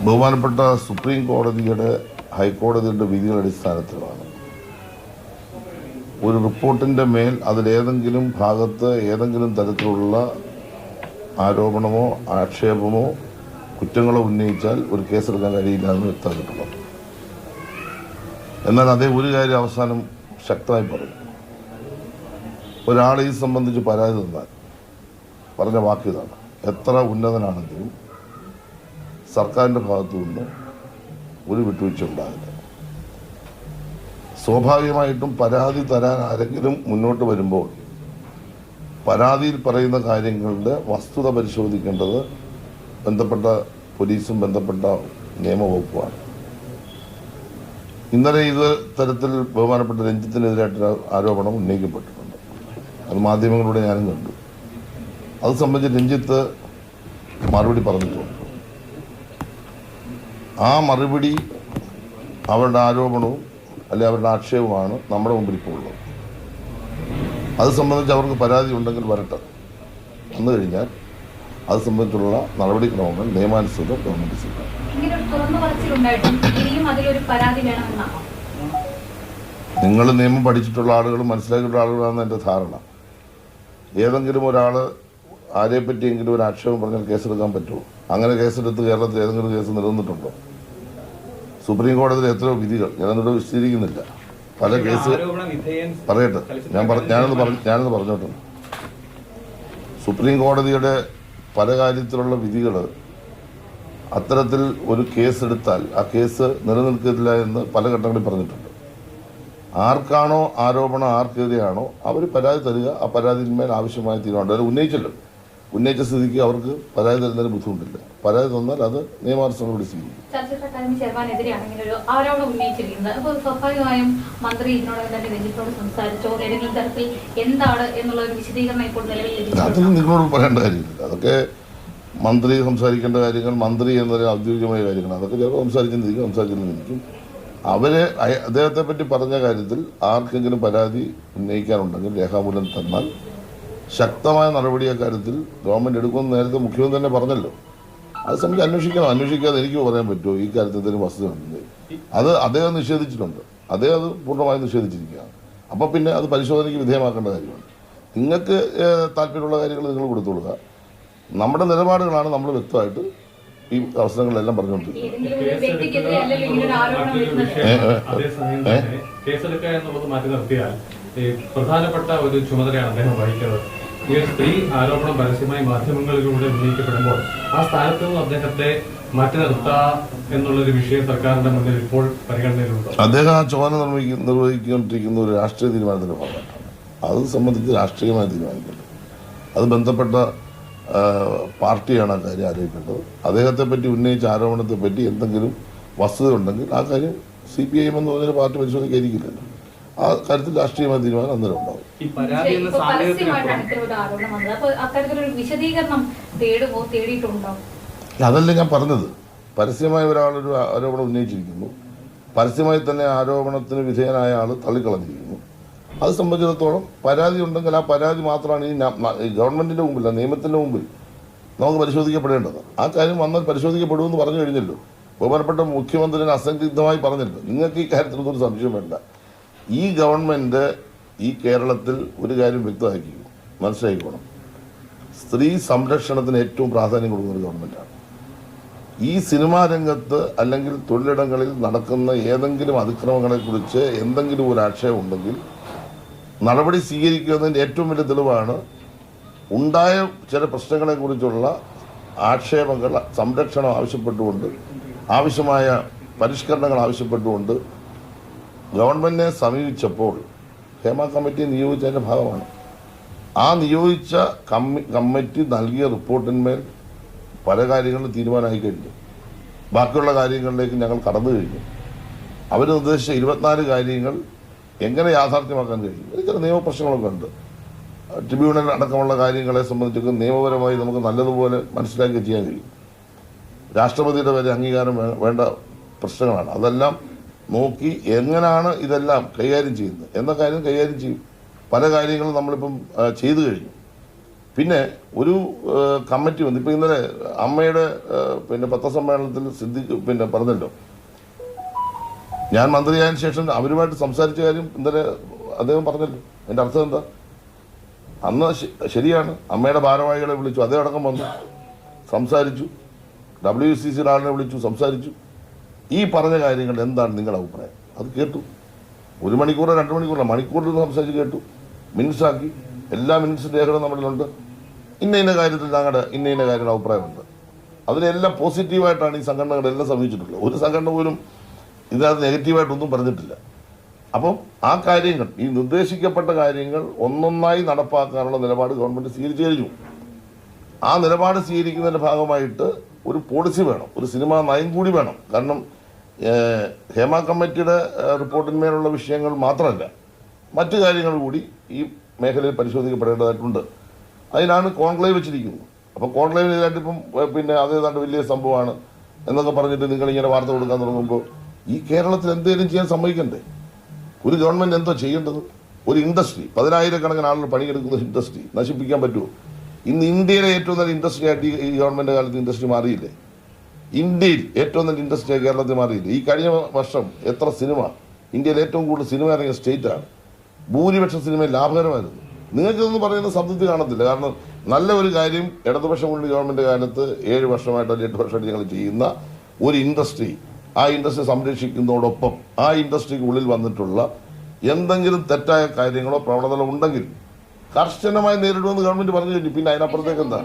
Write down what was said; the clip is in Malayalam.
ബഹുമാനപ്പെട്ട സുപ്രീം കോടതിയുടെ ഹൈക്കോടതിയുടെ വിധിയുടെ അടിസ്ഥാനത്തിലാണ് ഒരു റിപ്പോർട്ടിൻ്റെ മേൽ അതിലേതെങ്കിലും ഭാഗത്ത് ഏതെങ്കിലും തരത്തിലുള്ള ആരോപണമോ ആക്ഷേപമോ കുറ്റങ്ങളോ ഉന്നയിച്ചാൽ ഒരു കേസെടുക്കാൻ കഴിയില്ല എന്ന് വ്യക്തമാക്കിയിട്ടുള്ളത്. എന്നാൽ അതേ ഒരു കാര്യം അവസാനം ശക്തമായി പറഞ്ഞു, ഒരാളെ ഈ സംബന്ധിച്ച് പരാതി തന്നാൽ പറഞ്ഞ വാക്കിയതാണ്, എത്ര ഉന്നതനാണെങ്കിലും സർക്കാരിൻ്റെ ഭാഗത്തു നിന്ന് ഒരു വിട്ടുവീഴ്ച ഉണ്ടാകില്ല. സ്വാഭാവികമായിട്ടും പരാതി തരാൻ ആരെങ്കിലും മുന്നോട്ട് വരുമ്പോൾ പരാതിയിൽ പറയുന്ന കാര്യങ്ങളുടെ വസ്തുത പരിശോധിക്കേണ്ടത് ബന്ധപ്പെട്ട പോലീസും ബന്ധപ്പെട്ട നിയമവകുപ്പുമാണ്. ഇന്നലെ ഇത് തരത്തിൽ ബഹുമാനപ്പെട്ട രഞ്ജിത്തിനെതിരായിട്ടൊരു ആരോപണം ഉന്നയിക്കപ്പെട്ടിട്ടുണ്ട്. അത് മാധ്യമങ്ങളിലൂടെ ഞാനും കണ്ടു. അത് സംബന്ധിച്ച് രഞ്ജിത്ത് മറുപടി പറഞ്ഞിട്ടുണ്ട്. ആ മറുപടി അവരുടെ ആരോപണവും അല്ലെ അവരുടെ ആക്ഷേപമാണ് നമ്മുടെ മുമ്പിൽ ഇപ്പോൾ ഉള്ളത്. അത് സംബന്ധിച്ച് അവർക്ക് പരാതി ഉണ്ടെങ്കിൽ വരട്ടെ. വന്നു കഴിഞ്ഞാൽ അത് സംബന്ധിച്ചുള്ള നടപടിക്രമങ്ങൾ നിയമാനുസൃതം ഗവൺമെന്റ് സ്വീകരിക്കും. നിങ്ങൾ നിയമം പഠിച്ചിട്ടുള്ള ആളുകളും മനസ്സിലാക്കിയിട്ടുള്ള ആളുകളാണെന്ന് എൻ്റെ ധാരണ. ഏതെങ്കിലും ഒരാൾ ആരെപ്പറ്റിയെങ്കിലും ഒരു ആക്ഷേപം പറഞ്ഞാൽ കേസെടുക്കാൻ പറ്റുമോ? അങ്ങനെ കേസെടുത്ത് കേരളത്തിൽ ഏതെങ്കിലും കേസ് നിലനിന്നിട്ടുണ്ടോ? സുപ്രീം കോടതിയിൽ എത്രയോ വിധികൾ, ഞാനൊന്നും വിശദീകരിക്കുന്നില്ല. പല കേസ് പറയട്ടെ, ഞാനൊന്ന് പറഞ്ഞോട്ടെ. സുപ്രീം കോടതിയുടെ പല കാര്യത്തിലുള്ള വിധികൾ അത്തരത്തിൽ ഒരു കേസെടുത്താൽ ആ കേസ് നിലനിൽക്കില്ല എന്ന് പല ഘട്ടങ്ങളിൽ പറഞ്ഞിട്ടുണ്ട്. ആർക്കാണോ ആരോപണം, ആർക്കെതിരെയാണോ അവർ പരാതി തരിക. ആ പരാതിന്മേൽ ആവശ്യമായ തീരുമാനം അവർ ഉന്നയിച്ച സ്ഥിതിക്ക് അവർക്ക് പരാതി തരുന്നതിന് ബുദ്ധിമുട്ടില്ല. പരാതി തന്നാൽ അത് നിയമാനുസൃതം സ്വീകരിക്കും. അതൊന്നും നിങ്ങളോട് പറയേണ്ട കാര്യമില്ല. അതൊക്കെ മന്ത്രി സംസാരിക്കേണ്ട കാര്യങ്ങൾ, മന്ത്രി എന്നൊരു ഔദ്യോഗികമായ കാര്യങ്ങൾ, അതൊക്കെ ചിലപ്പോൾ സംസാരിച്ചിരിക്കും. അദ്ദേഹത്തെ പറ്റി പറഞ്ഞ കാര്യത്തിൽ ആർക്കെങ്കിലും പരാതി ഉന്നയിക്കാനുണ്ടെങ്കിൽ രേഖാമൂലം തന്നാൽ ശക്തമായ നടപടി അക്കാര്യത്തിൽ ഗവൺമെന്റ് എടുക്കുമെന്ന് നേരത്തെ മുഖ്യമന്ത്രി തന്നെ പറഞ്ഞല്ലോ. അത് സംബന്ധിച്ച് അന്വേഷിക്കാതെ എനിക്ക് പറയാൻ പറ്റുമോ ഈ കാര്യത്തിൽ എന്തെങ്കിലും വസ്തുത ഉണ്ടെങ്കിൽ? അത് അദ്ദേഹം നിഷേധിച്ചിട്ടുണ്ട്. അദ്ദേഹം അത് പൂർണ്ണമായും നിഷേധിച്ചിരിക്കുകയാണ്. അപ്പോൾ പിന്നെ അത് പരിശോധനയ്ക്ക് വിധേയമാക്കേണ്ട കാര്യമാണ്. നിങ്ങൾക്ക് താല്പര്യമുള്ള കാര്യങ്ങൾ നിങ്ങൾ കൊടുത്തുകൊള്ളുക. നമ്മുടെ നിലപാടുകളാണ് നമ്മൾ വ്യക്തമായിട്ട് ഈ അവസരങ്ങളിലെല്ലാം പറഞ്ഞുകൊണ്ടിരിക്കുന്നത്. പ്രധാനപ്പെട്ട ഒരു ചുമതലയാണ് അദ്ദേഹം വഹിക്കുന്നത്. ഈ സ്ത്രീ ആരോപണം പരസ്യമായി മാധ്യമങ്ങളിലൂടെ ഉന്നയിക്കപ്പെടുമ്പോൾ ആ സ്ഥാനത്ത് നിന്ന് അദ്ദേഹത്തെ മാറ്റി നിർത്താം എന്നുള്ളൊരു വിഷയം സർക്കാരിന്റെ മുന്നിൽ ഇപ്പോൾ പരിഗണനയിലുണ്ട്. അദ്ദേഹം ആ ചുമതല നിർവഹിക്കൊണ്ടിരിക്കുന്ന ഒരു രാഷ്ട്രീയ തീരുമാനത്തിന്റെ ഭാഗമായിട്ടാണ്. അത് സംബന്ധിച്ച് രാഷ്ട്രീയമായി തീരുമാനിക്കേണ്ടത്. അത് ബന്ധപ്പെട്ട പാർട്ടിയാണ് ആ കാര്യം ആരോപിക്കേണ്ടത്. അദ്ദേഹത്തെ പറ്റി ഉന്നയിച്ച ആരോപണത്തെ പറ്റി എന്തെങ്കിലും വസ്തുത ഉണ്ടെങ്കിൽ ആ കാര്യം CPIM എന്ന് പറഞ്ഞൊരു പാർട്ടി പരിശോധിക്കാതിരിക്കില്ലല്ലോ. ആ കാര്യത്തിൽ രാഷ്ട്രീയമായ തീരുമാനം അന്നേരം ഉണ്ടാവും. അതല്ല ഞാൻ പറഞ്ഞത്. പരസ്യമായ ഒരാളൊരു ആരോപണം ഉന്നയിച്ചിരിക്കുന്നു, പരസ്യമായി തന്നെ ആരോപണത്തിന് വിധേയനായ ആൾ തള്ളിക്കളഞ്ഞിരിക്കുന്നു. അത് സംബന്ധിച്ചിടത്തോളം പരാതി ഉണ്ടെങ്കിൽ ആ പരാതി മാത്രമാണ് ഈ ഗവൺമെന്റിന്റെ മുമ്പിൽ, നിയമത്തിന്റെ മുമ്പിൽ നമുക്ക് പരിശോധിക്കപ്പെടേണ്ടത്. ആ കാര്യം വന്നാൽ പരിശോധിക്കപ്പെടുമെന്ന് പറഞ്ഞു കഴിഞ്ഞല്ലോ. ബഹുമാനപ്പെട്ട മുഖ്യമന്ത്രി അസംദിഗ്ധമായി പറഞ്ഞല്ലോ. നിങ്ങൾക്ക് ഈ കാര്യത്തിലൊന്നും സംശയം വേണ്ട. ഈ ഗവൺമെന്റ് ഈ കേരളത്തിൽ ഒരു കാര്യം വ്യക്തമാക്കി മനസ്സിലാക്കിക്കോണം, സ്ത്രീ സംരക്ഷണത്തിന് ഏറ്റവും പ്രാധാന്യം കൊടുക്കുന്ന ഒരു ഗവൺമെന്റാണ്. ഈ സിനിമാ രംഗത്ത് അല്ലെങ്കിൽ തൊഴിലിടങ്ങളിൽ നടക്കുന്ന ഏതെങ്കിലും അതിക്രമങ്ങളെക്കുറിച്ച് എന്തെങ്കിലും ഒരു ആക്ഷേപം ഉണ്ടെങ്കിൽ നടപടി സ്വീകരിക്കുന്നതിൻ്റെ ഏറ്റവും വലിയ തെളിവാണ് ഉണ്ടായ ചില പ്രശ്നങ്ങളെക്കുറിച്ചുള്ള ആക്ഷേപങ്ങൾ സംരക്ഷണം ആവശ്യപ്പെട്ടുകൊണ്ട്, ആവശ്യമായ പരിഷ്കരണങ്ങൾ ആവശ്യപ്പെട്ടുകൊണ്ട് ഗവൺമെന്റിനെ സമീപിച്ചപ്പോൾ ഹേമ കമ്മിറ്റി നിയോഗിച്ചതിൻ്റെ ഭാഗമാണ്. ആ നിയോഗിച്ച കമ്മിറ്റി നൽകിയ റിപ്പോർട്ടിന്മേൽ പല കാര്യങ്ങളും തീരുമാനമായി കഴിഞ്ഞു. ബാക്കിയുള്ള കാര്യങ്ങളിലേക്ക് ഞങ്ങൾ കടന്നു കഴിഞ്ഞു. അവർ നിർദ്ദേശിച്ച 24 കാര്യങ്ങൾ എങ്ങനെ യാഥാർത്ഥ്യമാക്കാൻ കഴിയും? ചില നിയമപ്രശ്നങ്ങളൊക്കെ ഉണ്ട്. ട്രിബ്യൂണൽ അടക്കമുള്ള കാര്യങ്ങളെ സംബന്ധിച്ചൊക്കെ നിയമപരമായി നമുക്ക് നല്ലതുപോലെ മനസ്സിലാക്കി ചെയ്യാൻ കഴിയും. രാഷ്ട്രപതിയുടെ വരെ അംഗീകാരം വേണ്ട പ്രശ്നങ്ങളാണ്. അതെല്ലാം നോക്കി എങ്ങനെയാണ് ഇതെല്ലാം കൈകാര്യം ചെയ്യുന്നത് എന്ന കാര്യം കൈകാര്യം ചെയ്യും. പല കാര്യങ്ങളും നമ്മളിപ്പം ചെയ്തു കഴിഞ്ഞു. പിന്നെ ഒരു കമ്മിറ്റി വന്നു. ഇപ്പൊ ഇന്നലെ അമ്മയുടെ പത്രസമ്മേളനത്തിൽ പറഞ്ഞല്ലോ, ഞാൻ മന്ത്രിയായതിനു ശേഷം അവരുമായിട്ട് സംസാരിച്ച കാര്യം ഇന്നലെ അദ്ദേഹം പറഞ്ഞല്ലോ. എന്റെ അർത്ഥം എന്താ? അന്ന് ശരിയാണ്, അമ്മയുടെ ഭാരവാഹികളെ വിളിച്ചു, അതേ അടക്കം വന്നു, സംസാരിച്ചു, WCC ആളിനെ വിളിച്ചു, സംസാരിച്ചു. ഈ പറഞ്ഞ കാര്യങ്ങൾ എന്താണ് നിങ്ങളുടെ അഭിപ്രായം? അത് കേട്ടു. 1 മണിക്കൂറോ 2 മണിക്കൂറോ മണിക്കൂറിൽ സംസാരിച്ച് കേട്ടു, മിനിറ്റ്സാക്കി. എല്ലാ മിനിറ്റ്സിന്റെ രേഖകളും നമ്മളിലുണ്ട്. ഇന്ന കാര്യത്തിൽ ഞങ്ങളുടെ ഇന്ന കാര്യങ്ങളുടെ അഭിപ്രായമുണ്ട്. അതിനെല്ലാം പോസിറ്റീവായിട്ടാണ് ഈ സംഘടനകളെല്ലാം സമീപിച്ചിട്ടുള്ളത്. ഒരു സംഘടന പോലും ഇതിനകത്ത് നെഗറ്റീവായിട്ടൊന്നും പറഞ്ഞിട്ടില്ല. അപ്പം ആ കാര്യങ്ങൾ, ഈ നിർദ്ദേശിക്കപ്പെട്ട കാര്യങ്ങൾ ഒന്നൊന്നായി നടപ്പാക്കാനുള്ള നിലപാട് ഗവൺമെന്റ് സ്വീകരിച്ചു കഴിഞ്ഞു. ആ നിലപാട് സ്വീകരിക്കുന്നതിന്റെ ഭാഗമായിട്ട് ഒരു പോളിസി വേണം, ഒരു സിനിമാ നയം കൂടി വേണം. കാരണം ഹേമ കമ്മിറ്റിയുടെ റിപ്പോർട്ടിന്മേലുള്ള വിഷയങ്ങൾ മാത്രമല്ല, മറ്റു കാര്യങ്ങൾ കൂടി ഈ മേഖലയിൽ പരിശോധിക്കപ്പെടേണ്ടതായിട്ടുണ്ട്. അതിനാണ് കോൺക്ലേവ് വെച്ചിരിക്കുന്നത്. അപ്പോൾ കോൺക്ലേവിനെതിരായിട്ട് ഇപ്പം അതേതാണ്ട് വലിയ സംഭവമാണ് എന്നൊക്കെ പറഞ്ഞിട്ട് നിങ്ങളിങ്ങനെ വാർത്ത കൊടുക്കാൻ തുടങ്ങുമ്പോൾ ഈ കേരളത്തിൽ എന്തെങ്കിലും ചെയ്യാൻ സമ്മതിക്കണ്ടേ? ഒരു ഗവൺമെന്റ് എന്തോ ചെയ്യേണ്ടത്? ഒരു ഇൻഡസ്ട്രി, 10,000-കണക്കിന് ആളുകൾ പണിയെടുക്കുന്ന ഇൻഡസ്ട്രി നശിപ്പിക്കാൻ പറ്റുമോ? ഇന്ന് ഇന്ത്യയിലെ ഏറ്റവും നല്ല ഇൻഡസ്ട്രി ആയിട്ട് ഈ ഗവൺമെന്റ് കാലത്ത് ഇൻഡസ്ട്രി മാറിയില്ലേ? ഇന്ത്യയിൽ ഏറ്റവും നല്ല ഇൻഡസ്ട്രിയായി കേരളത്തിൽ മാറിയില്ലേ? ഈ കഴിഞ്ഞ വർഷം എത്ര സിനിമ, ഇന്ത്യയിൽ ഏറ്റവും കൂടുതൽ സിനിമ ഇറങ്ങിയ സ്റ്റേറ്റാണ്. ഭൂരിപക്ഷം സിനിമ ലാഭകരമായിരുന്നു. നിങ്ങൾക്കിതൊന്നും പറയുന്ന ശബ്ദത്തിൽ കാണത്തില്ല. കാരണം നല്ല ഒരു കാര്യം ഇടതുപക്ഷം കൊണ്ട് ഗവൺമെന്റ് കാലത്ത് 7 വർഷമായിട്ട് അല്ലെങ്കിൽ 8 വർഷമായിട്ട് ഞങ്ങൾ ചെയ്യുന്ന ഒരു ഇൻഡസ്ട്രി, ആ ഇൻഡസ്ട്രി സംരക്ഷിക്കുന്നതോടൊപ്പം ആ ഇൻഡസ്ട്രിക്ക് ഉള്ളിൽ വന്നിട്ടുള്ള എന്തെങ്കിലും തെറ്റായ കാര്യങ്ങളോ പ്രവണതകളോ ഉണ്ടെങ്കിൽ കർശനമായി നേരിടുമെന്ന് ഗവൺമെന്റ് പറഞ്ഞു കഴിഞ്ഞു. പിന്നെ അതിനപ്പുറത്തേക്ക് എന്താ?